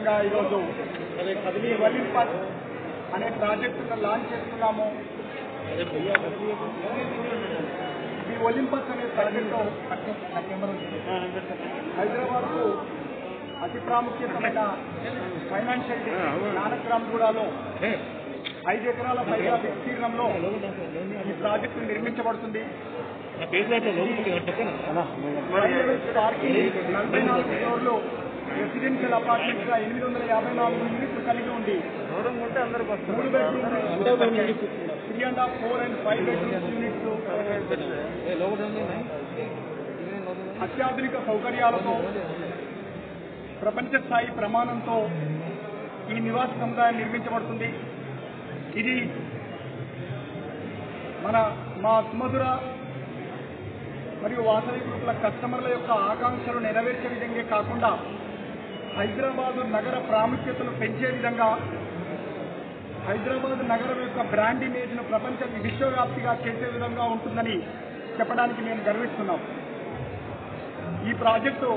భాగంగా ఈరోజు ఈ ఒలింపస్ అనే ప్రాజెక్టును లాంచ్ చేస్తున్నాము. ఈ ఒలింపస్ అనే ప్రాజెక్టు హైదరాబాద్కు అతి ప్రాముఖ్యతమైన ఫైనాన్షియల్ డిస్ట్రిక్ట్ నానక్రామ్గూడలో 5 ఎకరాల పైగా విస్తీర్ణంలో ఈ ప్రాజెక్టు నిర్మించబడుతుంది. 44 ఫ్లోర్లు రెసిడెన్షియల్ అపార్ట్మెంట్స్ గా 854 యూనిట్లు కలిగి ఉంది. 3 బెడ్రూమ్లు, 3.5, 4 and 5 బెడ్రూమ్స్ యూనిట్లు అత్యాధునిక సౌకర్యాలతో ప్రపంచ స్థాయి ప్రమాణంతో ఈ నివాస సముదాయం నిర్మించబడుతుంది. ఇది మా సుమధుర మరియు వాసవి గ్రూపుల కస్టమర్ల యొక్క ఆకాంక్షలు నెరవేర్చే విధంగా కాకుండా హైదరాబాదు నగర ప్రాముఖ్యతను పెంచే విధంగా హైదరాబాద్ నగరం యొక్క బ్రాండ్ ఇమేజ్ను ప్రపంచ విశ్వవ్యాప్తిగా చేసే విధంగా ఉంటుందని చెప్పడానికి మేము గర్విస్తున్నాం. ఈ ప్రాజెక్టు